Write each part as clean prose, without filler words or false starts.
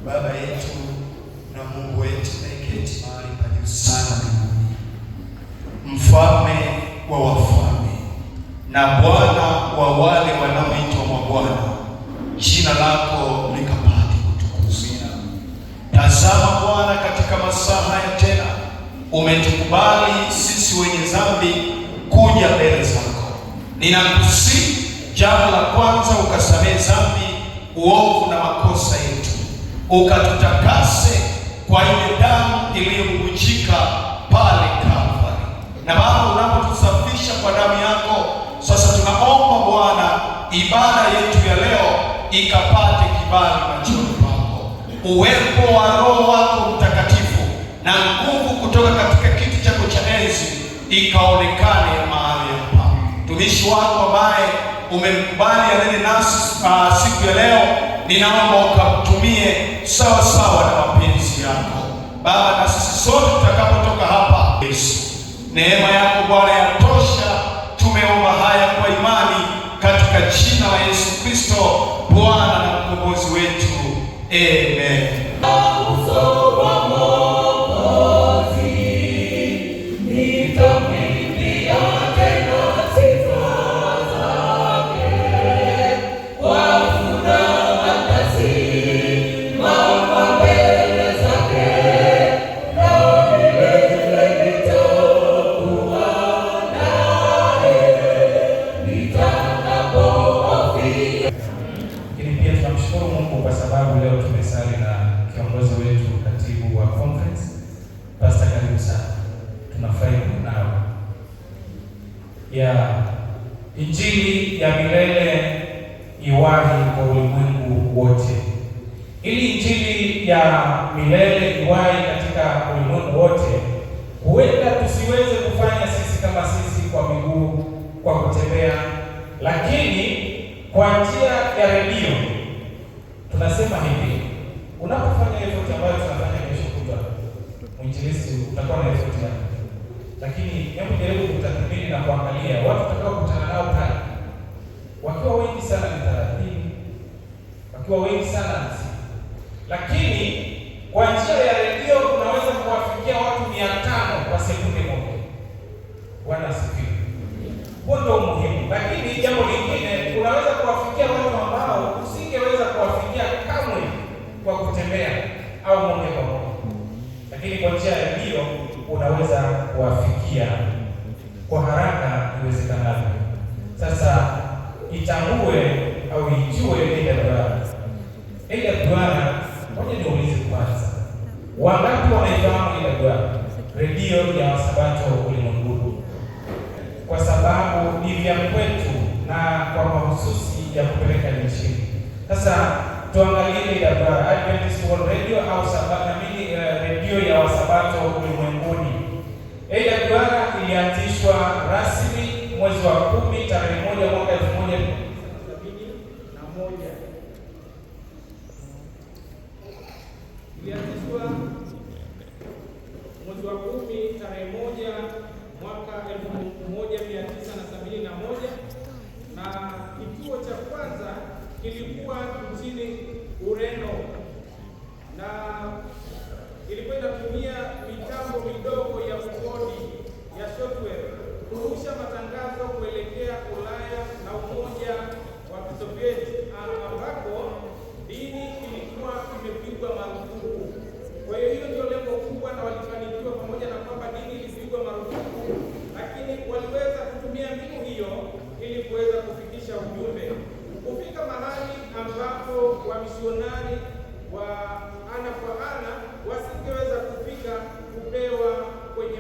Baba yetu na Mungu wetu anayeketi mahali pa juu sana mbinguni, mfalme wa wafalme na Bwana wa wale wanaoitwa mabwana, jina lako likapate kutukuzwa. Tazama Bwana, katika masaa haya tena umetukubali sisi wenye dhambi kuja mbele zako. Ninakusihi, jambo la kwanza, ukasamehe dhambi, uovu na makosa yetu, ukatutakase kwa ile damu iliyobubujika pale Kalvari. Na Baba, unapotusafisha kwa damu yako, sasa tunaomba Bwana, ibada yetu ya leo ikapate kibali machoni pako. Uwepo wa Roho wako Mtakatifu na nguvu kutoka katika kiti chako cha enzi ikaonekane mahali hapa. Mtumishi wako ambaye umemkubali anene nasi siku ya leo, ninaomba ukamtumie sawa sawa na mapenzi yako Baba, na sisi sote tutakapotoka hapa, Yesu, neema yako Bwana yatosha. Tumeomba haya kwa imani katika jina la Yesu Kristo, Bwana na mkombozi wetu, amen. Ya Injili ya milele iwahi kwa ulimwengu wote. Ili Injili ya milele iwahi katika ulimwengu wote, huenda tusiweze kufanya sisi kama sisi kwa miguu, kwa kutembea, lakini kwa njia ya redio. Tunasema hivi, unapofanya effort ambayo tunafanya kesho kutwa, mwinjilisti utakuwa na effort yako. Lakini hebu jaribu kutathmini na kuangalia watu tutakao kukutana nao pale. Wakiwa wengi sana ni 30, wakiwa wengi sana ni 50. Lakini kwa njia ya redio unaweza kuwafikia watu 500 kwa sekunde moja. Bwana asifiwe. Huo ndio muhimu. Lakini jambo lingine, unaweza kuwafikia watu ambao usingeweza kuwafikia kamwe kwa kutembea au moja kwa moja. Lakini kwa njia ya redio unaweza kuwafikia kwa haraka iwezekanavyo. Sasa itambue au ijue AWR. Ngoja niulize kwanza, wangapi wanaifahamu AWR, redio ya Wasabato ulimwenguni? Kwa sababu ni vya kwetu na kwa mahususi ya kupeleka Injili. Sasa tuangalie AWR, Adventist World Radio au redio ya Wasabato ulimwenguni. AWR ilianzishwa rasmi mwezi wa 10 tarehe 1 mwaka 1970 Ilianzishwa mwezi wa 10 tarehe 1 mwaka 1971 na kituo cha kwanza kilikuwa nchini Ureno na ilikuwa inatumia mitambo midogo ya kukodi ya software kurusha matangazo kuelekea Ulaya na Umoja wa Kisovieti ambako dini ilikuwa imepigwa marufuku. Kwa hiyo ndio lengo kubwa na walifanikiwa, pamoja na kwamba dini ilipigwa marufuku, lakini waliweza kutumia mbinu hiyo ili kuweza kufikisha ujumbe, kufika mahali ambapo wamisionari wa ana kwa ana wasingeweza kufika, kupewa kwenye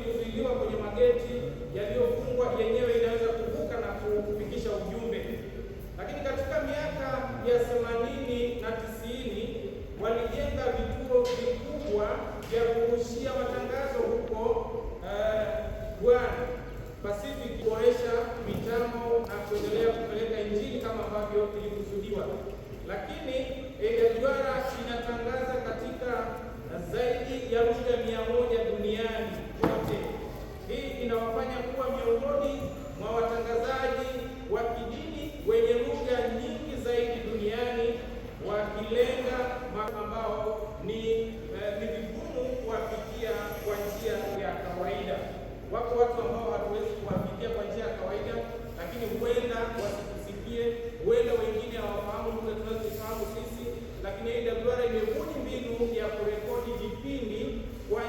kuzuiliwa kwenye mageti yaliyofungwa, yenyewe inaweza kuvuka na kufikisha ujumbe. Lakini katika miaka ya 80 na 90 walijenga vituo vikubwa vya kurushia matangazo huko Guam Pacific, kuboresha mitambo na kuendelea kupeleka Injili kama ambavyo ilikusudiwa. Lakini AWR inatangaza katika zaidi ya lugha 100 duniani kote. Hii inawafanya kuwa miongoni mwa watangazaji wa kidini wenye lugha nyingi zaidi duniani, wakilenga ambao ni vigumu kuwafikia kwa njia ya kawaida. Wako watu ambao hatuwezi kuwafikia kwa njia ya kawaida, lakini huenda wasikusikie, huenda wengine hawafahamu lugha tunazofahamu sisi, lakini AWR imebuni mbinu ya kurekodi vipindi kwa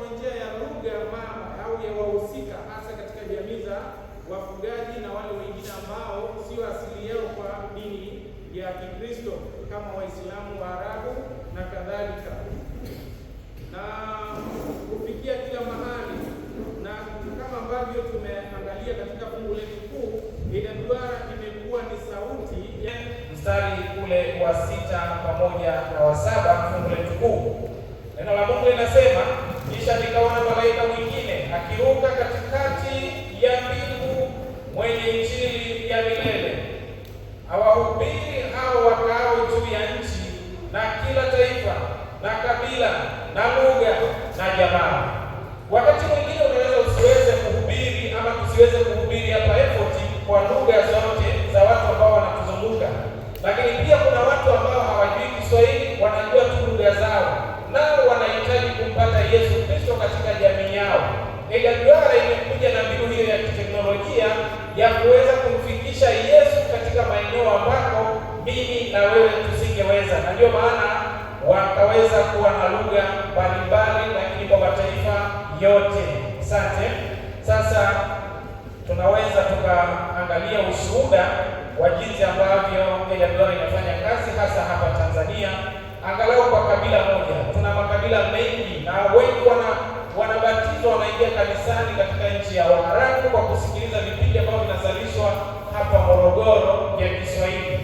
njia ya lugha mama au ya wahusika, hasa katika jamii za wafugaji na wale wengine ambao sio asili yao kwa dini ya Kikristo kama Waislamu, Waarabu na kadhalika, na kufikia kila mahali. Na kama ambavyo tumeangalia katika fungu letu kuu, AWR imekuwa ni sauti ya mstari ule wa 6 pamoja na wa 7 fungu letu kuu. Neno la Mungu linasema, kisha nikaona malaika mwingine akiruka katikati ya mbingu, mwenye injili ya milele, awahubiri hao wakao juu ya nchi na kila taifa na kabila na lugha na jamaa. Wakati mwingine unaweza usiweze kuhubiri ama tusiweze kuhubiri hapa effort kwa lugha zote za watu ambao wanatuzunguka, lakini pia kuna watu ambao hawajui Kiswahili, wanajua tu lugha zao, nao wanahitaji kumpata Yesu Kristo katika jamii yao. AWR imekuja na mbinu hiyo ya kiteknolojia ya kuweza kumfikisha Yesu katika maeneo ambako mimi na wewe tusingeweza, na ndio maana wakaweza kuwa na lugha mbalimbali, lakini kwa mataifa yote. Asante. Sasa tunaweza tukaangalia ushuhuda wa jinsi ambavyo AWR inafanya kazi hasa hapa Tanzania, angalau kwa kabila moja. Tuna makabila mengi na wengi wanabatizwa, wanaingia kanisani katika nchi ya Waarabu kwa kusikiliza vipindi ambavyo vinazalishwa hapa Morogoro vya Kiswahili.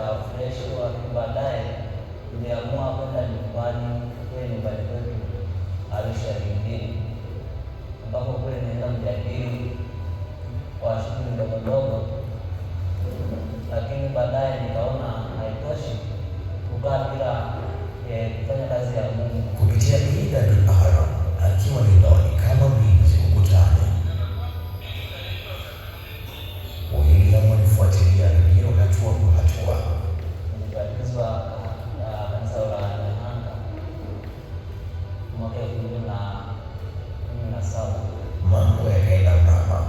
fresh, lakini baadaye niliamua kwenda nyumbani kwetu Arusha Lindini, ambapo kule naenda mjadili kwa shughuli ndogo ndogo, lakini baadaye nikaona haitoshi kukaa bila kufanya kazi ya Mungu. Kupitia Ida Duara akiwa Lindoni kama mlinzi ukutani, William alifuatilia redio hatua kwa hatua. Nilibatizwa kanisa la Nyananga mwaka 2017. Mambo yakaenda mrama,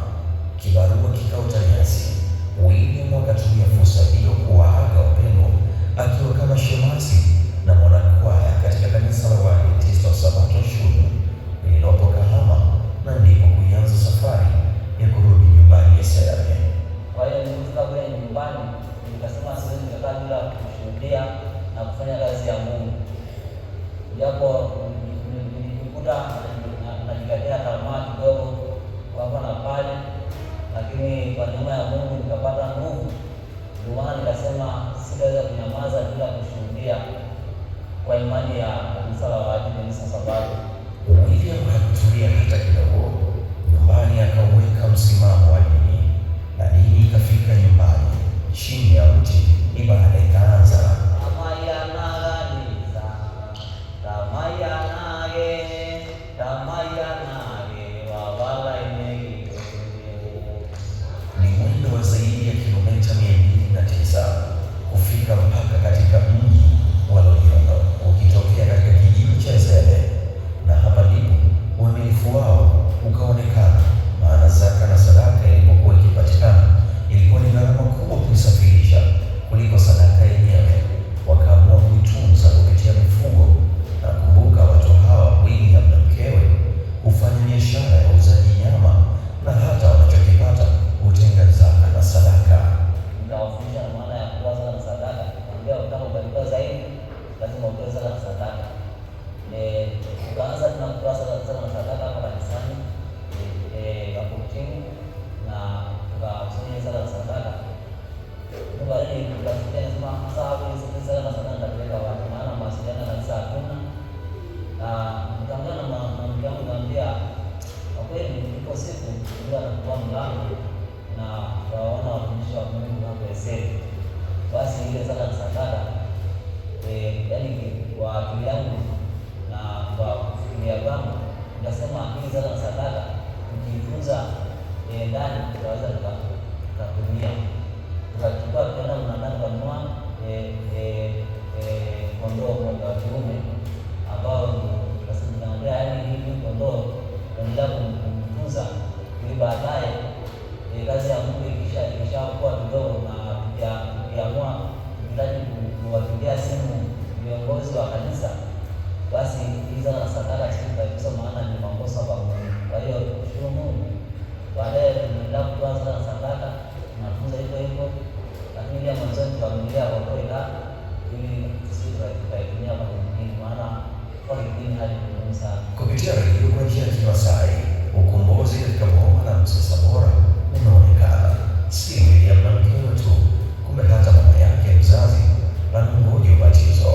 kibarua kikaota nyasi. William akatumia fursa hiyo kuwaaga wapendwa akiwa kama shemasi na mwanakwaya katika kanisa la Waadventista wa Sabato Shule lililopo Kahama, na ndipo kuanza safari ya kurudi nyumbani Yerusalemu. Kwa hiyo nilifika kule nyumbani, nikasema siwezi kukaa bila kushuhudia na kufanya kazi ya Mungu. Japo nilijikuta najikatia tamaa kidogo hapa na pale, lakini kwa neema ya Mungu nikapata nguvu. Ndio maana nikasema sitaweza kunyamaza bila kushuhudia kwa imani ya kanisa la Waadventista wa Sabato. William hakutulia hata kidogo. Nyumbani akaweka msimamo wa dini, na dini ikafika nyumbani. Chini ya mti ibada ikaanza. Ni mwendo wa zaidi ya kilomita 209 kufika mpaka katika mji wa Loliondo, ukitokea katika kijiji cha Zele, na hapa ndipo uaminifu wao ukaonekana, maana zaka na sadaka ilipokuwa ikipatikana ilikuwa ni gharama kubwa kuisafirisha kuliko sadaka yenyewe. Wakaamua kuitunza kupitia mifugo. Na kumbuka, watu hawa William na mkewe hufanya biashara ya uuzaji nyama, na hata wanachokipata hutenga zaka na sadaka. Nikawafundisha maana ya kutoa zaka na sadaka. Nikamwambia ukitaka kubarikiwa zaidi lazima utoe zaka na sadaka. Tukaanza tunakutoa zaka na sadaka hapa kanisani hapo chini, na tukakusanya zaka na sadaka. Baadaye tukafikia nasema sasa hapo hizo zaka na sadaka nitapeleka wapi? Maana mawasiliano na kanisa hakuna. Na nikaongea na mke wangu, nikamwambia kwa kweli ipo siku Mungu atakuwa mlango na tutaona watumishi wa Mungu hapo Eseli. Basi ile zaka na sadaka yaani kwa akili yangu na kwa kufikiria kwangu nikasema hii zaka na sadaka tukiitunza ndani tutaweza tukatumia. Tukachukua tukaenda mnadani kununua kondoo wa kiume ambao tunaambia yaani hii kondoo tunaendelea kumtunza ili baadaye kazi ya Mungu ikishakuwa kidogo na tukiamua tunahitaji kuwapigia simu viongozi wa kanisa, basi hizo na sadaka tutaifuza, maana ni makosa kwa Mungu. Kwa hiyo tushukuru Mungu, baadaye tunaendelea kutoa na sadaka, tunatunza hivyo, lakini pia mwanzoni tukamilia kwa kweli ili sisi tutaitumia kwa nyingine, maana kwa nyingine hali ngumu sana. Kupitia redio kwa njia ya Kimasai, ukombozi katika boma la Msasa Bora unaonekana. Si William na mkewe tu, kumbe hata mama yake mzazi anangoja ubatizo.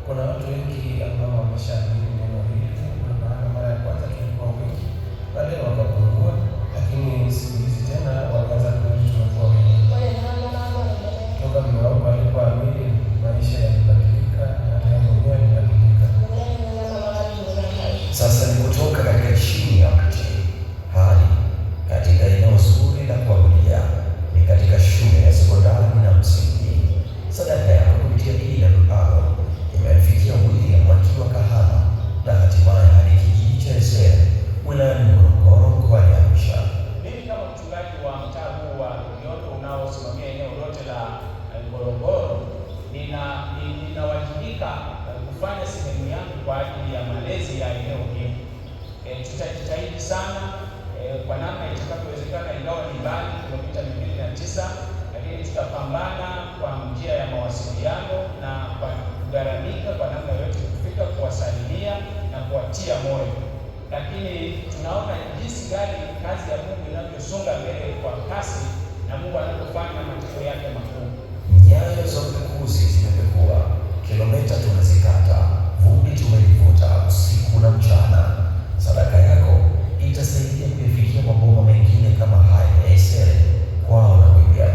Kuna watu wengi ambao wameshaamini neno hili, na mara ya kwanza tulikuwa wengi, baadaye wakapungua, lakini siku hizi tena wanaanza kurudi, tunakuwa wengi. Toka mmeomba alipoamini, maisha yalibadilika na hata yeye mwenyewe alibadilika. Sasa ni kutoka katika chini ya mti hadi katika eneo zuri la kuabudia, ni katika shule ya sekondari na msingi. Sadaka yako kupitia Ida Duara imemfikia William akiwa Kahama, katika kufanya sehemu yangu kwa ajili ya malezi ya eneo hili. Tutajitahidi sana kwa namna itakavyowezekana, ingawa ni mbali kilomita 209, lakini tutapambana kwa njia ya mawasiliano na kwa kugharamika kwa namna yoyote kufika kuwasalimia na kuwatia moyo. Lakini tunaona jinsi gani kazi ya Mungu inavyosonga mbele kwa kasi na Mungu anapofanya matendo yake makuu. Nyayo za upekuzi zimepekua, kilomita tunazikata, vumbi tumelivuta usiku na mchana. Sadaka yako itasaidia kuyafikia maboma mengine kama haya ya Isere, Kwao na Wigan.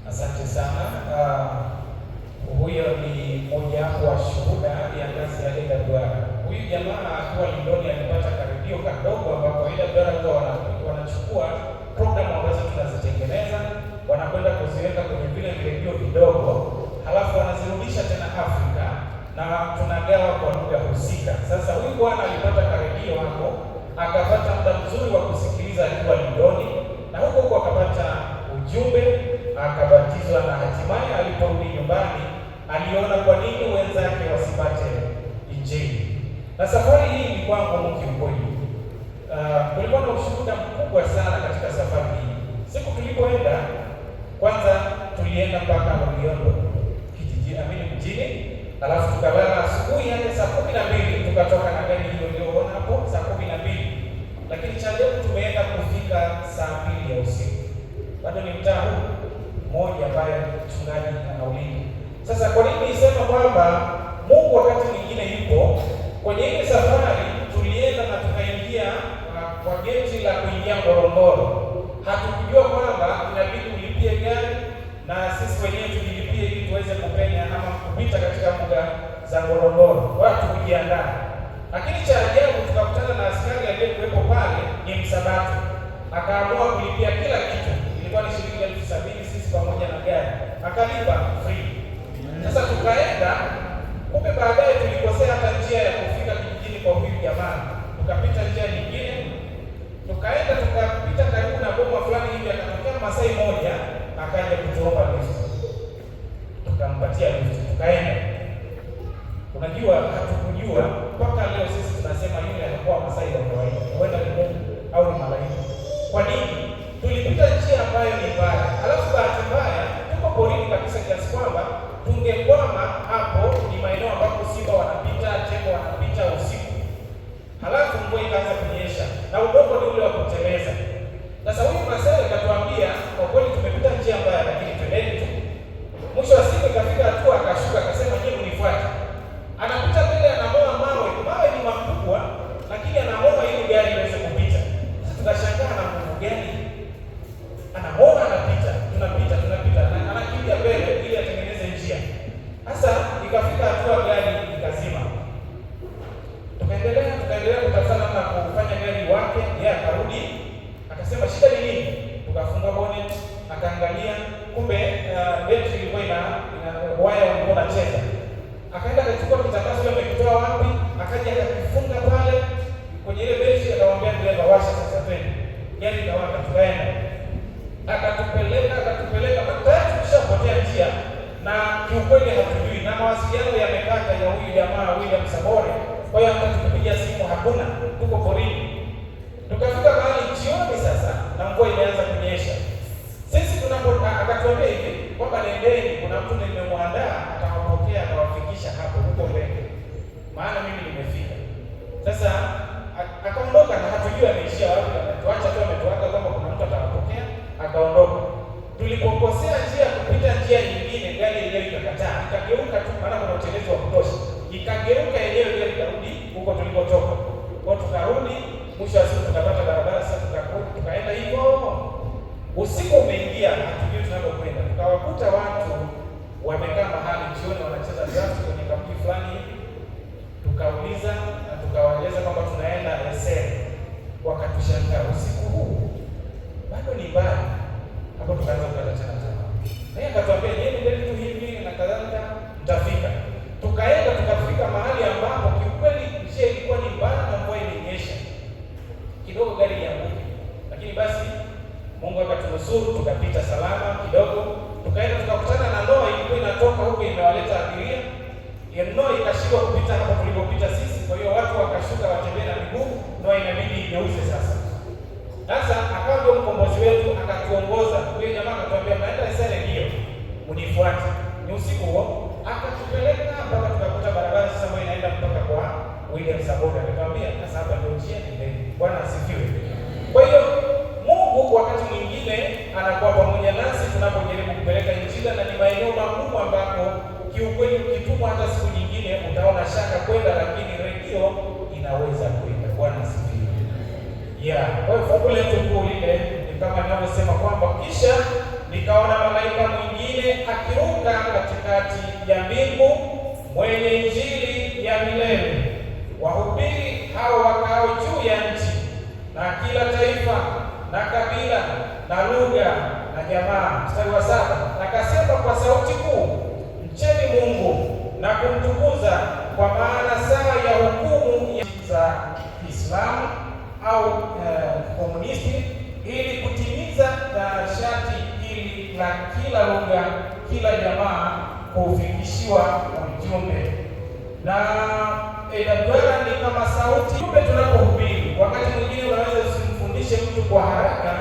Asante sana. Huyo ni mojawapo wa shuhuda ya kazi ya AWR. Huyu jamaa akiwa Lindoni alipata karedio kadogo ambapo AWR huwa wanachukua programu ambazo tunazitengeneza, wanakwenda kuziweka kwenye vile redio vidogo, halafu wanazirudisha tena Afrika na tunagawa kwa lugha husika. Sasa huyu bwana alipata karedio hapo, akapata muda mzuri wa kusikiliza akiwa Lindoni, na huko akapata ujumbe, akabatizwa, na hatimaye aliporudi nyumbani aliona kwa nini wenzake wasipate Injili. Na safari hii ni kwangu kiukweli, kulikuwa na ushuhuda mkubwa sana katika safari hii. Siku tulipoenda, kwanza tulienda mpaka Loliondo mjini, alafu tukalala asubuhi hadi saa 12 tukatoka na gari hiyo ndio hapo saa 12. Lakini cha leo tumeenda kufika saa 2 ya usiku. Bado ni mtaa huu mmoja ambaye mchungaji anaulinda. Sasa kwa nini nisema kwamba Mungu wakati mwingine yupo kwenye ile safari? Tulienda na tukaingia kwa geti la kuingia Ngorongoro. Hatukujua kwamba inabidi ulipie gari na sisi wenyewe tujilipie ili tuweze kupenya ama kupita katika mbuga za Ngorongoro. Watu kujiandaa. Lakini cha ajabu tukakutana na askari aliyekuwepo pale, ni Msabato. Akaamua kulipia kila kitu. Ilikuwa ni shilingi 70,000 sisi pamoja na gari. Akalipa free. Sasa tukaenda, kumbe baadaye tulikosea hata njia ya kufika kijijini kwa huyu jamaa. Tukapita njia nyingine, tukaenda tukapita karibu na boma fulani hivi, akatokea Masai moja, akaja kutuomba lift. Tukampatia lift, tukaenda. Unajua hatukujua mpaka leo sisi tunasema yule alikuwa Masai wa kawaida. Huenda ni Mungu au ni malaika. Kwa nini? Tulipita njia ambayo ni mbaya. Alafu bahati mbaya tuko porini kabisa kiasi kwamba tungekwama hapo. Ni maeneo ambapo simba wanapita, tembo wanapita usiku. Halafu mvua ikaanza kunyesha na udongo ni ule wa kuteleza. Sasa huyu Masai akatuambia, kwa kweli tumepita njia mbaya, lakini twendeni tu. Mwisho wa siku ikafika hatua akashuka, akasema nyinyi mnifuate. Anapita mbele, anamoa mawe. Mawe ni makubwa, lakini anamoa ili gari iweze kupita. Sasa tukashangaa na nguvu gani? Anamoa, anapita, tunapita, anakimbia mbele ili atengeneze njia. Sasa ikafika hatua gari ikazima. Tukaendelea kutafuta namna kufanya gari wake. Yeye akarudi akasema shida ni nini? Tukafunga bonnet, akaangalia, kumbe betri ilikuwa ina waya ulikuwa unacheza. Akaenda akachukua kitandazo amekitoa wapi, akaja akakifunga pale kwenye ile betri, akamwambia dereva washa sasa tena. Gari ikawaka, tukaenda. Akatupeleka mpaka tushapotea njia na kiukweli hatujui, na mawasiliano yamekata ya huyu jamaa William Sabore. Kwa hiyo hata tukipigia simu hakuna, tuko porini. Tukafika mahali jioni sasa na mvua imeanza kunyesha. Sisi akatuambia hivi kwamba nendeni, kuna mtu nimemwandaa atawapokea, atawafikisha hapo huko mbele, maana mimi nimefika. Sasa akaondoka na hatujui ameishia wapi, tuacha tu ametuaga kwamba kuna mtu atawapokea, akaondoka. Tulipokosea njia kupita njia nyingine, gari yenyewe ikakataa, ikageuka tu, maana kuna utelezi wa kutosha, ikageuka yenyewe ile ikarudi huko tulikotoka. Kwa tukarudi, mwisho wa siku tukapata barabara sasa, tukaenda hivyo. Usiku umeingia, hatujui tunakokwenda. Tukawakuta watu wamekaa mahali jioni wanacheza draft kwenye kambi fulani hivi. Tukauliza na tukawaeleza kwamba tunaenda Esere. Wakatushangaa, usiku huu bado ni mbali, Hapo tukaanza kukatana tamaa. Yeye akatuambia yeye ndio tu hivi na kadhalika mtafika. Tukaenda tukafika mahali ambapo kiukweli njia ilikuwa ni mbaya na mvua ilinyesha. Kidogo gari ilianguka. Lakini basi Mungu akatunusuru tukapita salama kidogo. Tukaenda tukakutana na Noa ilikuwa inatoka huko imewaleta abiria. Noa ikashindwa kupita hapo tulipopita sisi. Kwa hiyo watu wakashuka watembea na miguu, Noa inabidi igeuze sasa. Sasa akawa ndio mkombozi wetu akatuongoza. Yule jamaa akatuambia mnaenda Isere hiyo. Mnifuate. Ni usiku huo akatupeleka mpaka tukakuta barabara sasa ambayo inaenda mpaka kwa William Saboda. Akatuambia sasa hapa ndio njia ile. Bwana asifiwe. Kwa hiyo Mungu wakati mwingine anakuwa pamoja nasi tunapojaribu kupeleka injili, na ni maeneo magumu ambapo kiukweli ukitumwa hata siku nyingine utaona shaka kwenda, lakini redio inaweza kwenda. Bwana asifiwe. Kwa hiyo fungu letu kuu lile ni kama ninavyosema kwamba kisha nikaona malaika mwingine akiruka katikati ya mbingu mwenye injili ya milele, wahubiri hao wakao juu ya nchi na kila taifa na kabila na lugha na jamaa. Mstari wa 7, akasema kwa sauti kuu, mcheni Mungu na kumtukuza, kwa maana saa ya hukumu za Kiislamu au komunisti, ili kutimiza sharti hili la kila lugha, kila jamaa kufikishiwa ujumbe. Na inabara ni kama sauti ujumbe tunapohubiri. Wakati mwingine unaweza usimfundishe mtu kwa haraka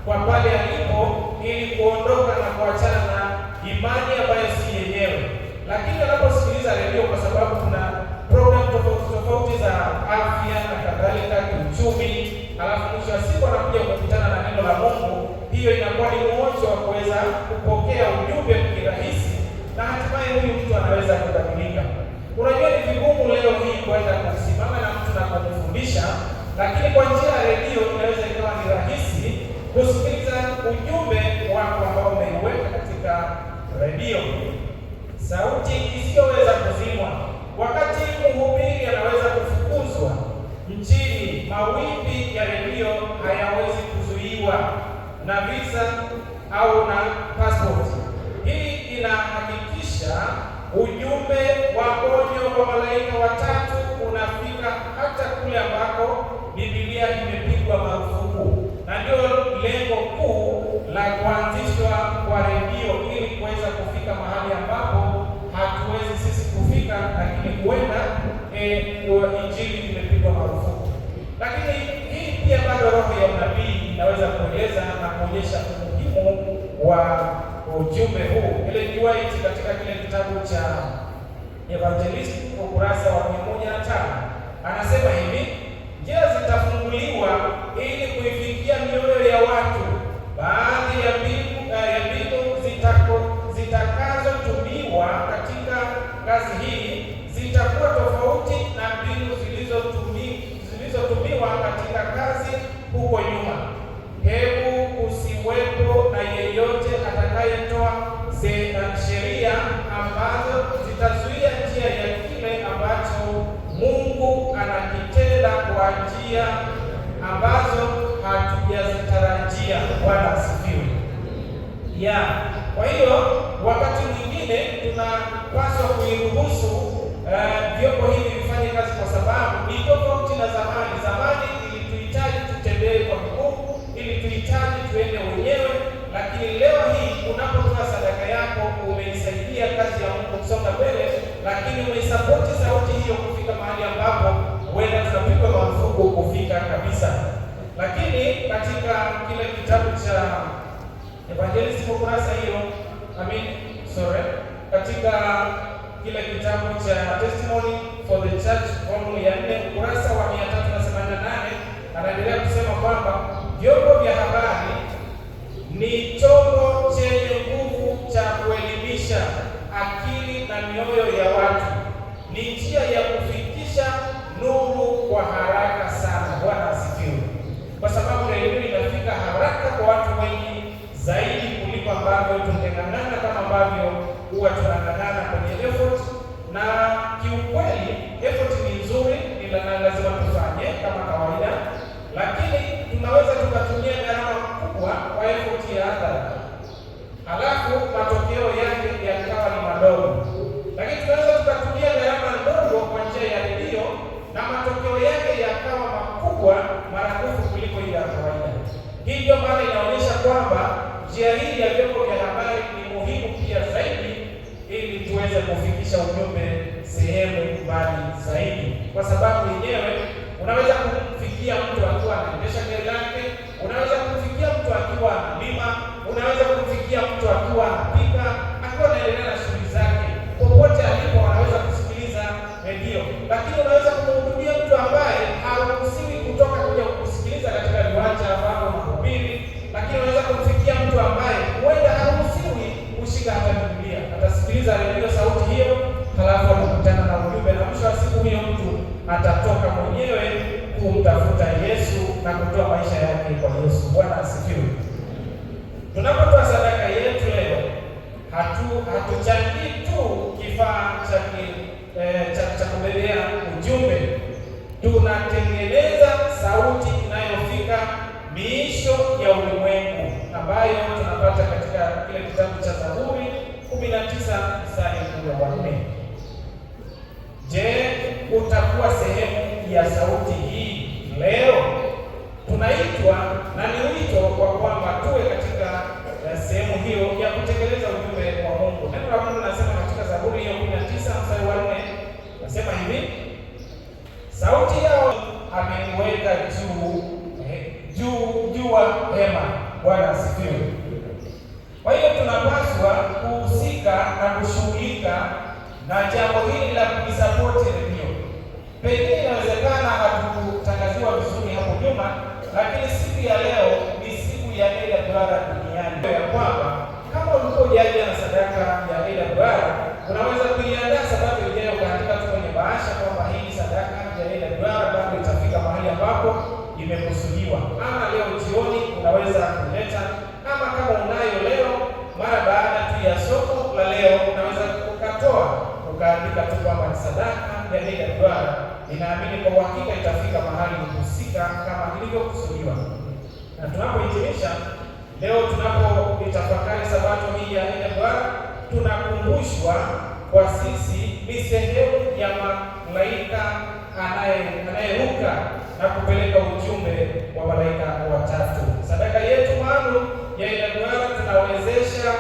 kwa pale alipo, ili kuondoka na kuachana na imani ambayo si yenyewe, lakini anaposikiliza redio, kwa sababu kuna program tofauti za afya na kadhalika, kiuchumi, alafu mwisho wa siku anakuja kukutana na neno la Mungu, hiyo inakuwa ni mwanzo wa kuweza kupokea ujumbe kirahisi, na hatimaye huyu mtu anaweza kukamilika. Unajua ni vigumu leo hii kwenda kusimama na mtu na kumfundisha, lakini kwa njia ya redio inaweza ikawa ni rahisi kusikiliza ujumbe wako ambao umeiweka katika redio. Sauti isiyoweza kuzimwa. Wakati mhubiri anaweza kufukuzwa nchini, mawimbi ya redio hayawezi kuzuiwa na visa au na passport. Hii inahakikisha ujumbe wa onyo kwa malaika watatu unafika hata kule ambako Biblia imepigwa marufuku, na ndio lengo kuu la kuanzishwa kwa redio, ili kuweza kufika mahali ambapo hatuwezi sisi kufika, lakini kuenda injili imepigwa marufuku. Lakini hii pia bado roho ya unabii inaweza kueleza na kuonyesha umuhimu wa ujumbe huu. Ile White katika kile kitabu cha Evangelist ukurasa wa 105 anasema hivi: njia zitafunguliwa ili kuifikia mioyo ya watu. Baadhi ya mbinu zitakazotumiwa katika kazi hii zitakuwa tofauti na mbinu zilizotumiwa katika kazi huko nyuma. Hebu kusiwepo na yeyote atakayetoa sheria ambazo zitazuia njia ya kile ambacho Mungu anakitenda kwa njia ambazo hatujazitarajia. Bwana asifiwe. Kwa hiyo wakati mwingine tunapaswa kuiruhusu vyombo hivi vifanye kazi, kwa sababu ni tofauti na zamani. Zamani ilituhitaji tutembee kwa miguu, ili tuhitaji tuende wenyewe, lakini leo hii unapotoa sadaka yako umeisaidia kazi ya Mungu kusonga mbele, lakini umeisapoti sauti hiyo kufika mahali ambapo huenda tunapigwa marufuku kufika kabisa. Lakini katika kile kitabu cha Evangelist ukurasa hiyo katika kile kitabu cha Testimony for the Church volume ya 4 ukurasa wa 388 anaendelea kusema kwamba vyombo vya habari ni chombo chenye nguvu cha kuelimisha akili na mioyo ya watu. Ni njia ya kufikisha nuru kwa haraka sana. Bwana asifiwe. Kwa sababu redio inafika haraka kwa watu wengi zaidi kuliko ambavyo tungeng'ang'ana kama ambavyo huwa tunang'ang'ana kwenye effort. Na kiukweli effort ni nzuri, ila lazima tufanye kama kawaida, lakini tunaweza Hii ndio maana inaonyesha kwamba njia hii ya vyombo vya habari ni muhimu pia zaidi, ili tuweze kufikisha ujumbe sehemu mbali zaidi, kwa sababu yenyewe unaweza kumfikia mtu akiwa anaendesha gari lake, unaweza kumfikia mtu akiwa analima, unaweza kumfikia mtu akiwa anapika, akiwa anaendelea na shughuli zake, popote alipo anaweza kusikiliza redio. Lakini unaweza kumhudumia mtu ambaye haruhusiwi kutoka kuja kusikiliza katika viwanja ambavyo mahubiri, lakini unaweza kumfikia mtu ambaye huenda haruhusiwi kushika hata Biblia, atasikiliza redio sauti hiyo, halafu atakutana na ujumbe, na mwisho wa siku huyo mtu atatoka mwenyewe kumtafuta Yesu na kutoa maisha yake kwa Yesu. Bwana asifiwe. Tunapotoa sadaka yetu leo, hatuchangii tu kifaa cha kubebea ujumbe, tunatengeneza sauti inayofika miisho ya ulimwengu, ambayo tunapata katika kile kitabu cha Zaburi 19 mstari wa 4. Je, utakuwa sehemu ya sauti hii leo? Tunaitwa na ni wito kwa kwamba tuwe katika sehemu hiyo ya kutekeleza ujumbe wa Mungu. Neno la Mungu nasema katika Zaburi hiyo 19 mstari wa 4, nasema hivi: sauti yao ameiweka juu wa hema. Bwana asifiwe. Kwa hiyo tunapaswa kuhusika na kushughulika na jambo hili la kuisapoti redio. Pengine inawezekana hatukutangaziwa vizuri hapo nyuma, lakini siku ya leo ni siku ya AWR duniani, ya kwamba kama ulikuwa hujaja na sadaka ya AWR, unaweza kuiandaa sabato ijayo katika tu kwenye bahasha kwamba hii sadaka ya AWR bado itafika mahali ambapo imekusudiwa, ama leo jioni unaweza kuleta, ama kama unayo leo mara baada tu ya somo la leo unaweza ukatoa ukaandika tu kwamba ni sadaka ya AWR. Ninaamini kwa uhakika itafika mahali husika kama ilivyokusudiwa. Na tunapohitimisha leo, tunapoitafakari sabato hii ya AWR, tunakumbushwa kwa sisi ni sehemu ya malaika anayeruka na kupeleka ujumbe wa malaika watatu. Sadaka yetu maalum ya AWR tunawezesha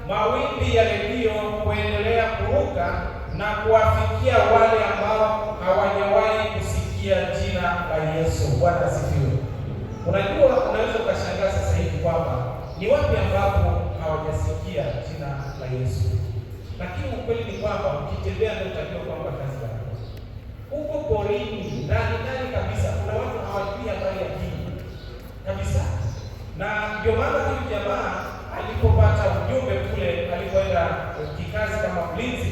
mawimbi ya redio kuendelea kuruka na kuwafikia wale ambao hawajawahi kusikia jina la Yesu. Bwana asifiwe. Unajua, unaweza ukashangaa sasa hivi kwamba ni wapi ambapo hawajasikia jina la Yesu, lakini ukweli ni kwamba ukitembea ndio utajua kwamba kazi yako huko porini, ndani kabisa, kuna watu hawajui habari ya dini kabisa. Na ndio maana huyu jamaa alipopata ujumbe kule, alipoenda kikazi kama mlinzi,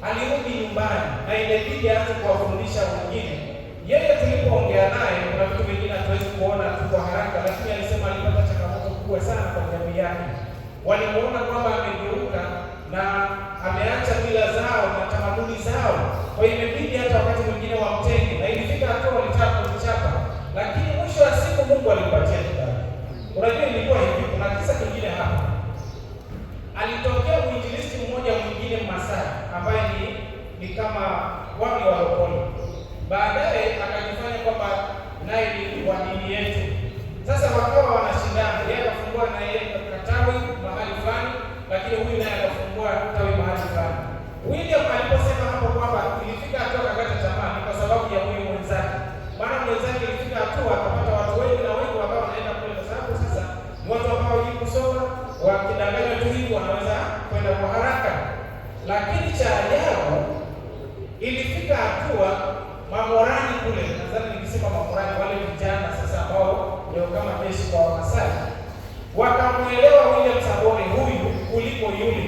alirudi nyumbani na ilibidi aanze kuwafundisha wengine. Yeye tulipoongea naye, kuna vitu vingine hatuwezi kuona tu kwa haraka, lakini alisema alipata changamoto kubwa sana kwa jamii yake. Walimuona kwamba amegeuka na ameacha mila zao na tamaduni zao, kwa hiyo imebidi hata wakati mwingine wamtenge, na ilifika hatua walitaka kumchapa, lakini mwisho wa siku Mungu alimpatia kibali. Unajua ilikuwa hivi, kuna kisa kingine hapa. Alitokea mwinjilisti mmoja mwingine Masai ambaye ni kama wami wa lokole. Baadaye akajifanya kwamba naye ni wa dini yetu. Sasa wakawa wanashindana, yeye akafungua na yeye katawi mahali fulani, lakini huyu naye akafungua tawi mahali fulani. William aliposema hapo kwamba ilifika hatua akakata tamaa, ni kwa sababu ya huyu mwenzake. Maana mwenzake ilifika hatua akapata watu wengi na wengi wakawa wanaenda kule, kwa sababu sasa ni watu ambao hawajui kusoma, wakidanganywa tu hivi wanaweza kwenda kwa haraka. Lakini cha ajabu, ilifika hatua mamorani kule, nadhani nikisema mamorani, wale vijana sasa ambao ndio kama jeshi kwa Wamasai, wakamuelewa William Sabore huyu kuliko yule,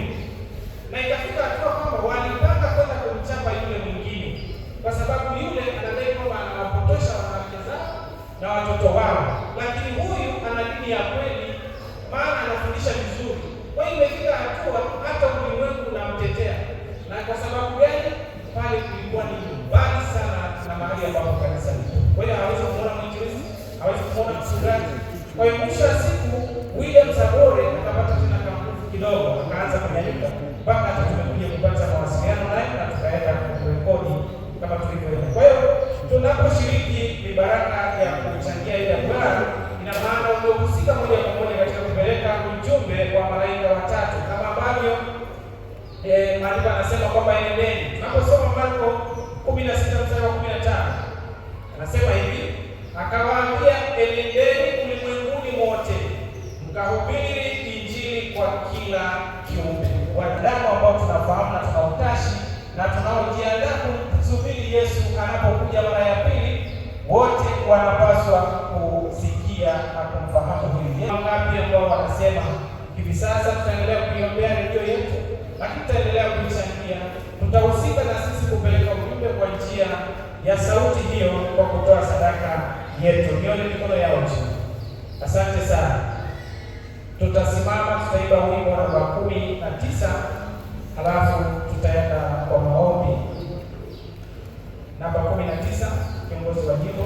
na ikafika hatua kwamba walipanga kwenda kumchapa yule mwingine, kwa sababu yule anadai kwamba anawapotosha wanawake zao na watoto wao, lakini huyu ana dini ya kweli, maana anafundisha vizuri. Kwa hiyo imefika hatua hata ulimwengu unamtetea. Na kwa sababu gani? Pale kulikuwa ni mbali sana na mahali ambapo kanisa liko. Kwa hiyo hawezi kuona mwinjilisti, hawezi kuona mchungaji. Kwa hiyo mwisho wa siku William Sabore akapata tena nguvu kidogo, akaanza kunyanyuka mpaka hata tumekuja kupata mawasiliano naye na tukaenda kurekodi kama tulivyoenda. Kwa hiyo tunaposhiriki mibaraka ya kuchangia AWR, ina maana amehusika moja kwa moja katika kupeleka ujumbe wa malaika watatu, kama ambavyo maandiko anasema kwamba enendeni. Tunaposoma Marko 16:15 anasema hivi, akawaambia, enendeni ulimwenguni mote mkahubiri injili kwa kila kiumbe. Wanadamu ambao tunafahamu na tuna utashi na tunaojiandaa kusubiri Yesu anapokuja mara ya pili, wote wanapaswa kusikia na kumfahamu huyu Yesu. Wangapi ambao wanasema hivi sasa tutaendelea kuiombea redio yetu, lakini tutaendelea kuichangia, tutahusika na sisi kupeleka ujumbe kwa njia ya sauti hiyo kwa kutoa sadaka yetu. Nione mikono yao juu. Asante sana. Tutasimama, tutaimba wimbo namba 19, halafu tutaenda kwa maombi. Namba 19, kiongozi wa jimbo.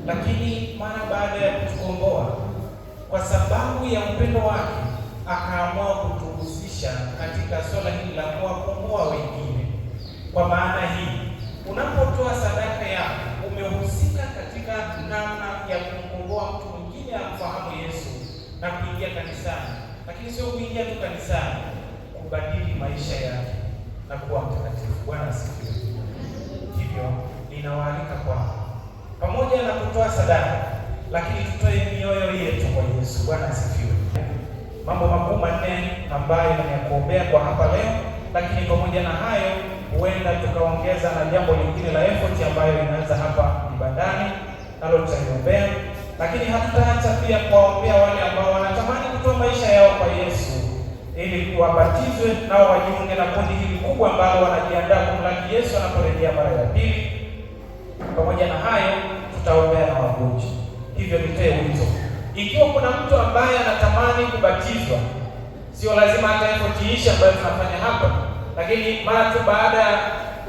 Lakini mara baada ya kutukomboa, kwa sababu ya upendo wake, akaamua kutuhusisha katika swala hili la kuwakomboa wengine. Kwa maana hii, unapotoa sadaka yako, umehusika katika namna ya kumkomboa mtu mwingine amfahamu Yesu na kuingia kanisani. Lakini sio kuingia tu kanisani, kubadili maisha yake na kuwa mtakatifu. Bwana asifiwe. Hivyo ninawaalika kwamba pamoja na kutoa sadaka, lakini tutoe mioyo yetu kwa Yesu. Bwana asifiwe. Mambo makuu manne ambayo ninakuombea kwa hapa leo, lakini pamoja na hayo huenda tukaongeza na jambo lingine la effort ambayo inaanza hapa ibadani, nalo tutaliombea. Lakini hatutaacha pia kuwaombea wale ambao wanatamani kutoa maisha yao kwa Yesu ili wabatizwe nao wajiunge na kundi hili kubwa ambalo wanajiandaa kumlaki Yesu anaporejea mara ya pili. Pamoja na hayo, tutaombea na wagonjwa. Hivyo nitoe wito, ikiwa kuna mtu ambaye anatamani kubatizwa, sio lazima hata effort iishe ambayo tunafanya hapa, lakini mara tu baada ya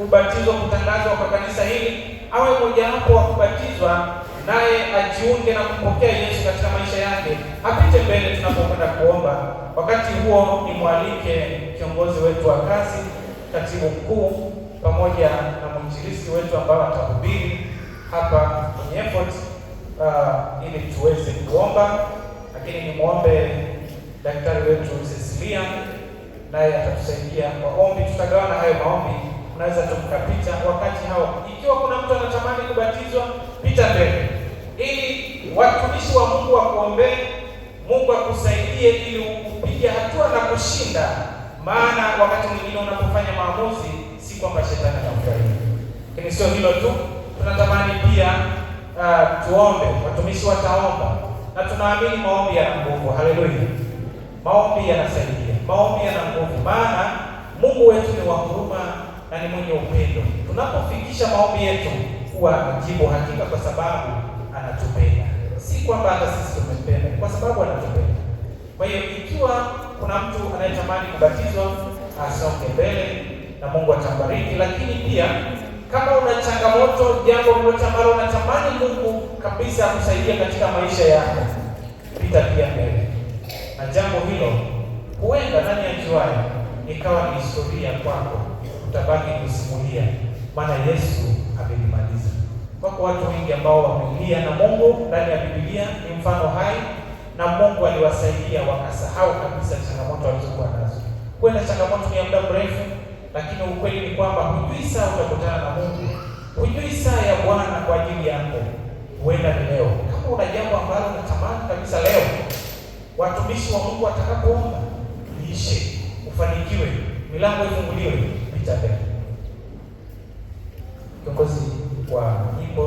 ubatizo kutangazwa kwa kanisa hili, awe mojawapo wa kubatizwa, naye ajiunge na kumpokea Yesu katika maisha yake, apite mbele tunapokwenda kuomba. Wakati huo ni mwalike kiongozi wetu wa kazi, katibu mkuu, pamoja na mwinjilisti wetu ambao atahubiri hapa kwenye effort ili tuweze kuomba. Lakini nimwombe daktari wetu Cecilia, naye atatusaidia kwa ombi. Tutagawana hayo maombi, unaweza tukapita wakati hao. Ikiwa kuna mtu anatamani kubatizwa, pita mbele ili watumishi wa Mungu wakuombee, Mungu akusaidie ili upige hatua na kushinda. Maana wakati mwingine unapofanya maamuzi, si kwamba shetani anafurahia. Lakini sio hilo tu, tunatamani pia tuombe, watumishi wataomba, na tunaamini maombi yana nguvu. Haleluya! Maombi yanasaidia, maombi yana nguvu, maana Mungu wetu ni wa huruma na ni mwenye upendo. Tunapofikisha maombi yetu, huwa anajibu hakika, kwa sababu anatupenda. Si kwamba hata sisi tumempenda, kwa sababu anatupenda. Kwa hiyo ikiwa kuna mtu anayetamani kubatizwa, asonge mbele na Mungu atambariki. Lakini pia kama una changamoto, jambo lolote ambalo unatamani Mungu kabisa akusaidia katika maisha yako, pita pia mbele. Na jambo hilo huenda ndani ya jiwani ikawa ni historia kwako, utabaki kusimulia, maana Yesu amelimaliza. Wako watu wengi ambao wamelia na Mungu ndani ya Biblia, ni mfano hai, na Mungu aliwasaidia wakasahau kabisa changamoto walizokuwa nazo. Kwenda changamoto ni ya muda mrefu, lakini ukweli ni kwamba hujui saa utakutana na Mungu, hujui saa ya Bwana kwa ajili yako. Huenda ni leo. Kama una jambo ambalo unatamani kabisa leo, watumishi wa Mungu watakapoomba liishe, ufanikiwe, milango ifunguliwe, pita mbele. Kiongozi wa nyimbo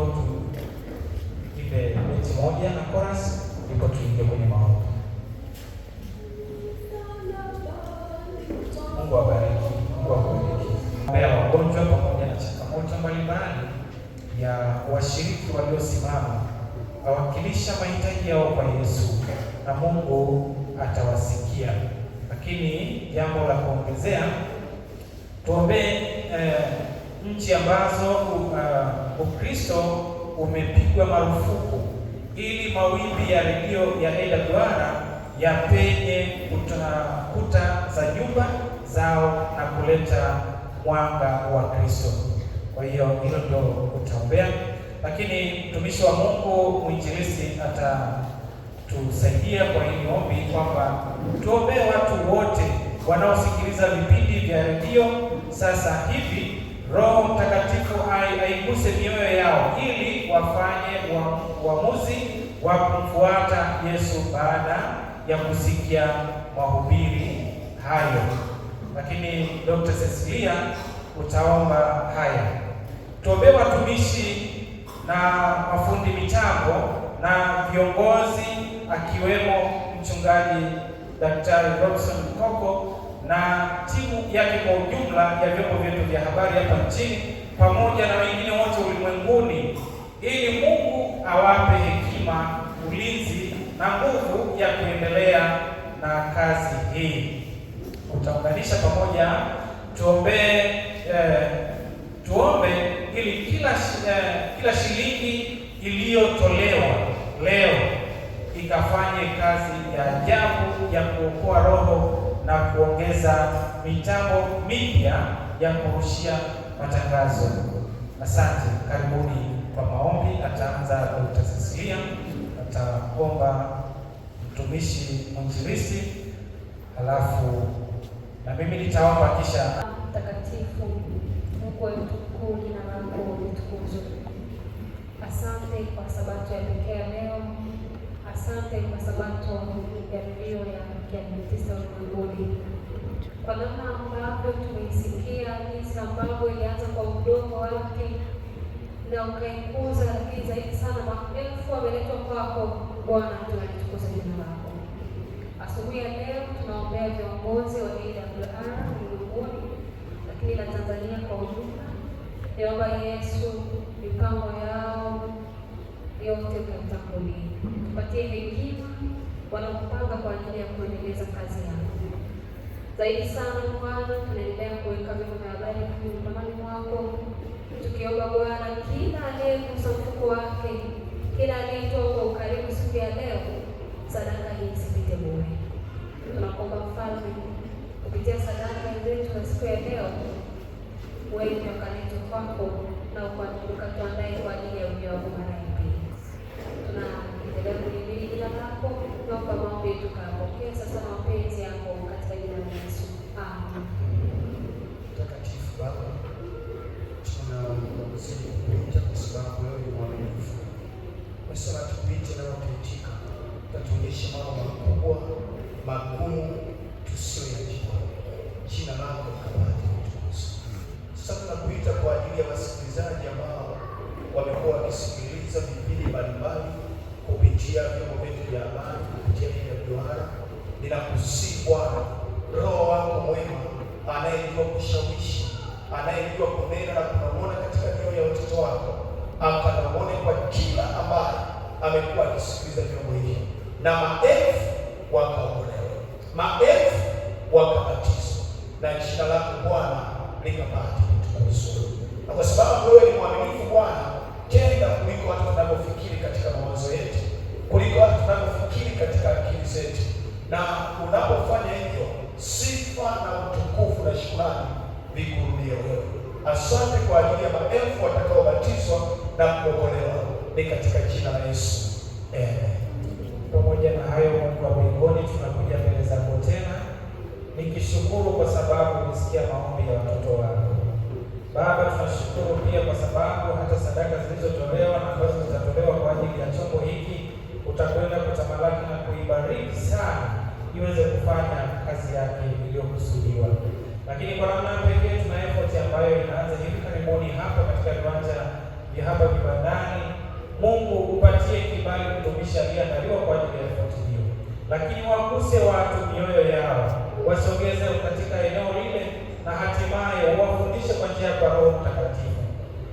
tuimbe beti moja na chorus, ndipo tuingie kwenye maombi. Mungu awabariki, Mungu awabariki. Mbele wagonjwa pamoja na changamoto mbalimbali ya washiriki waliosimama, awakilisha mahitaji yao kwa Yesu na Mungu atawasikia. Lakini jambo la kuongezea, tuombee nchi ambazo Ukristo umepigwa marufuku, ili mawimbi ya redio ya AWR yapenye kuta za nyumba zao na kuleta mwanga wa Kristo. Kwa hiyo hilo ndio utaombea. Lakini mtumishi wa Mungu mwinjilisti atatusaidia kwa hili ombi kwamba tuombee watu wote wanaosikiliza vipindi vya redio sasa hivi. Roho Mtakatifu aiguse mioyo yao ili wafanye uamuzi wa kumfuata Yesu baada ya kusikia mahubiri hayo. Lakini Dr. Cecilia utaomba haya. Tuombee watumishi na mafundi mitambo na viongozi, akiwemo mchungaji Daktari Robson Mkoko na timu yake kwa ujumla ya vyombo vyetu vya habari hapa nchini, pamoja na wengine wote ulimwenguni, ili Mungu awape hekima, ulinzi na nguvu ya kuendelea na kazi hii. Utaunganisha pamoja, tuombe ili kila shilingi iliyotolewa leo ikafanye kazi ya ajabu ya kuokoa roho na kuongeza mitambo mipya ya kurushia matangazo. Asante. Karibuni kwa maombi. Ataanza Dr. Cecilia, ataomba mtumishi mwinjilisti, halafu na mimi nitaomba, kisha Mtakatifu Mungu wetu mkuu, jina lako litukuzwe. Asante kwa sabato ya pekee leo. Asante kwa sabato ya redio ya Kiadventista ulimwenguni, kwa namna ambavyo tumeisikia, jinsi ambavyo ilianza kwa udogo wake na ukaikuza, lakini zaidi sana maelfu wameletwa kwako. Bwana, tunalitukuza jina lako. Asubuhi ya leo tunaombea viongozi wa AWR ulimwenguni, lakini na Tanzania kwa ujumla. Naomba Yesu mipango yao yote kutangulia. Tupatie hekima wanapopanga kwa ajili ya kuendeleza kazi yao. Zaidi sana Bwana, tunaendelea kuweka vyombo vya habari mikononi mwako, tukiomba Bwana kila aliyegusa mfuko wake, kila aliyetoa kwa ukarimu siku ya leo, sadaka hii isipite bure. Tunakuomba Mfalme, kupitia sadaka zetu na siku ya leo, wewe ukaletwe kwako na ukatuandae kwa ajili ya ujio wako mara ya pili. Tunaendelea kulihimidi jina lako, naomba maombi yetu tukapokea sasa na mapenzi yako katika jina la Yesu. Amen. Mtakatifu Baba, tunazidi kukuita kwa sababu wewe ni mwaminifu. Umesema tukuite na utaitika, utatuonyesha mambo makubwa magumu tusiyoyajua. Jina lako likapate kutukuzwa. Sasa tunakuita kwa ajili ya wasikilizaji ambao wamekuwa wakisikiliza vipindi mbalimbali kupitia vyombo vyetu vya habari, kupitia AWR. Ninakusihi Bwana, Roho wako mwema anayejua kushawishi, anayejua kunena na kunong'ona katika mioyo ya watoto wako, akanong'one kwa kila ambaye amekuwa akisikiliza vyombo hivi, na maelfu wakaokolewa, maelfu wakabatizwa, na jina lako Bwana likapate kutukuzwa. Na kwa sababu wewe ni mwaminifu Bwana, tenda kuliko hata tunavyofikiri katika mawazo yetu, kuliko hata tunavyofikiri katika akili zetu. Na unapofanya hivyo, sifa na utukufu na shukrani vikurudie wewe. Asante kwa ajili ya maelfu watakaobatizwa na kuokolewa, ni katika jina la Yesu. Amen. Pamoja na hayo, Mungu wa mbinguni, tunakuja mbele zako tena nikishukuru kwa sababu umesikia maombi ya watoto wako. Baba, tunashukuru pia kwa sababu hata sadaka zilizotolewa na ambazo zitatolewa kwa ajili ya chombo hiki utakwenda kutamalaki na kuibariki sana iweze kufanya kazi yake iliyokusudiwa. Lakini kwa namna pekee tuna effort ambayo inaanza hivi karibuni hapa katika viwanja vya hapa Kibandani. Mungu upatie kibali mtumishi aliyeandaliwa kwa ajili ya effort hiyo, lakini waguse watu mioyo yao, wasogeze katika eneo lile na hatimaye uwafundishe kwa njia ya Roho Mtakatifu.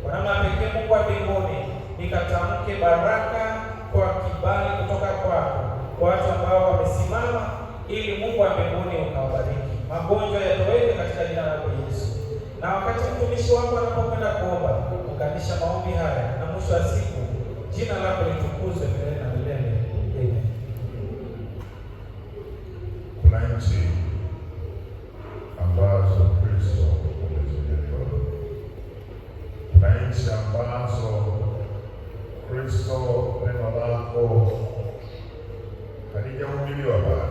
Kwa namna pekee, Mungu wa mbinguni, nikatamke baraka kwa kibali kutoka kwako kwa watu ambao wamesimama, ili Mungu wa mbinguni ukawabariki. Magonjwa yatoweke katika jina lako Yesu. Na wakati mtumishi wako anapokwenda kuomba, unganisha maombi haya na mwisho wa siku jina lako litukuzwe milele na milele. Amen. Kuna nchi ambazo Kristo amezaliwa. Kuna nchi ambazo Kristo neno lako halijahubiriwa bado,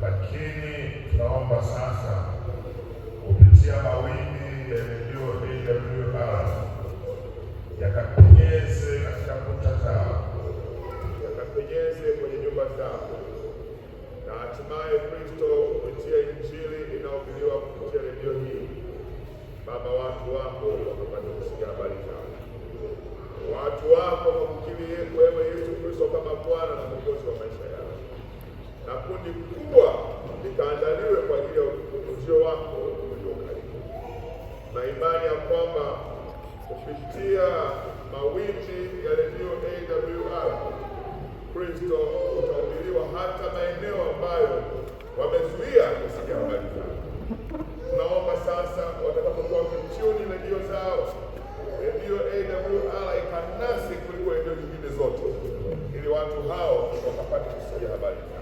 lakini tunaomba sasa kupitia mawimbi ya redio AWR yakapenyeze katika kuta zao, yakapenyeze kwenye nyumba zao, na hatimaye Kristo kupitia injili inayohubiriwa kupitia redio hii, Baba, watu wako wakapata kusikia habari zao. Watu wako wakukiri wewe Yesu Kristo kama Bwana na Mwokozi wa maisha yao, na kundi kubwa likaandaliwe kwa ajili ya ujio wako ulio karibu, na imani ya kwamba kupitia mawimbi ya redio AWR Kristo utahubiriwa hata maeneo ambayo wamezuia kusikia habari zao. Tunaomba sasa watakapokuwa wakichuni redio zao, redio AWR ikanasi kuliko redio nyingine zote, ili watu hao wakapata kusikia habari zao.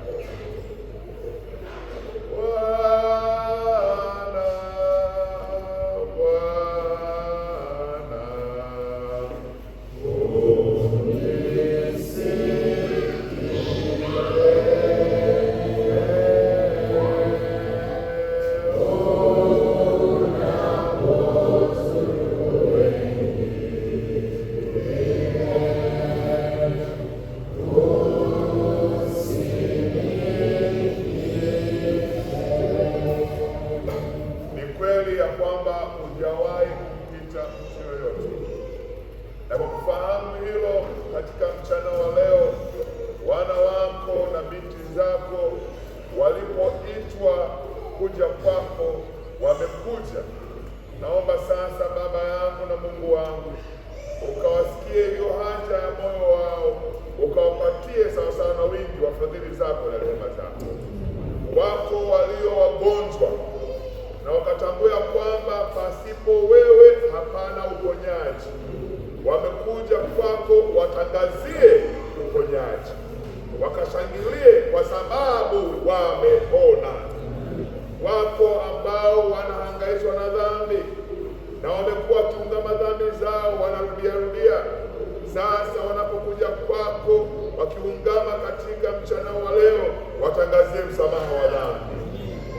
Katika mchana wa leo, wana wako na binti zako walipoitwa kuja kwako wamekuja. Naomba sasa Baba yangu na Mungu wangu, ukawasikie iliyo haja ya moyo wao, ukawapatie sawasawa na wingi wa fadhili zako na rehema zako. Wako walio wagonjwa na wakatambua kwamba pasipo wewe hapana uponyaji, wamekuja kwako, watangazie uponyaji, wakashangilie kwa sababu wameona. Wako ambao wanahangaishwa na dhambi na wamekuwa wakiungama dhambi zao, wanarudia. Sasa wanapokuja kwako wakiungama katika mchana wa leo, watangazie msamaha wa dhambi.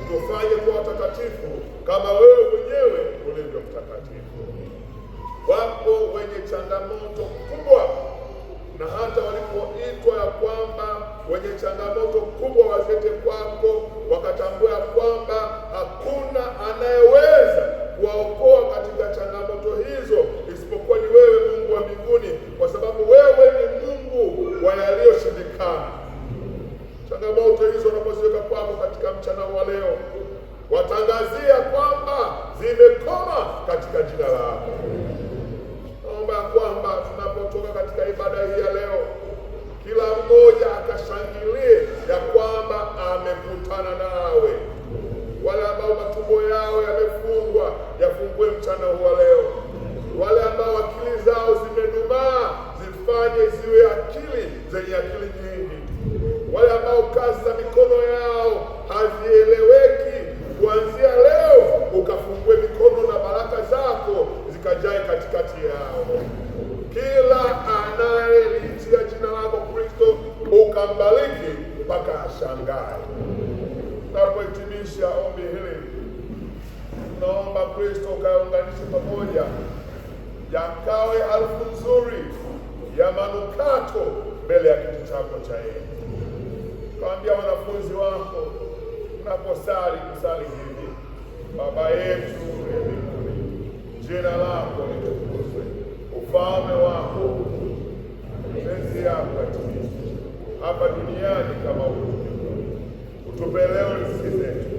Tufanye kuwa watakatifu kama wewe mwenyewe ulivyo mtakatifu. Wapo wenye changamoto kubwa, na hata walipoitwa ya kwamba wenye changamoto kubwa wazete kwako, wakatambua kwamba hakuna anayeweza kuwaokoa katika changamoto hizo isipokuwa ni wewe, Mungu wa mbinguni, kwa sababu wewe ni Mungu wa yaliyoshindikana. Changamoto hizo unapoziweka kwako katika mchana wa leo, watangazia kwamba zimekoma katika jina lako. Naomba kwamba tunapotoka katika ibada hii ya leo, kila mmoja akashangilie ya kwamba amekutana nawe. Wale ambao matumbo yao yamefungwa, yafungue mchana huu wa leo. Wale ambao akili zao zimedumaa, zifanye ziwe akili zenye akili nyingi. Wale ambao kazi za mikono yao hazieleweki, kuanzia leo ukafungue mikono na baraka zako zikajae katikati yao. Kila anayeliitia jina lako Kristo ukambariki mpaka ashangae. Tunapohitimisha ombi hili, naomba Kristo ukaunganishe pamoja, yakawe harufu nzuri ya manukato mbele ya kiti chako cha enzi. Kaambia wanafunzi wako unaposali kusali hivi: Baba yetu uliye mbinguni, jina lako litukuzwe, ufalme wako, mapenzi yako yatimizwe hapa duniani kama huko mbinguni. Utupe leo riziki zetu,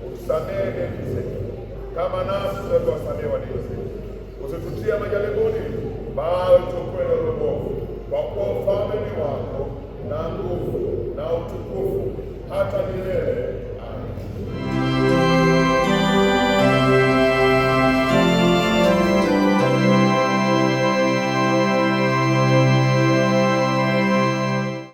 utusamehe deni zetu kama nasi tunavyowasamehe wadeni zetu, usitutie majaribuni, bali tuokoe na uovu, kwa kuwa ufalme ni wako na nguvu na utukufu hata milele.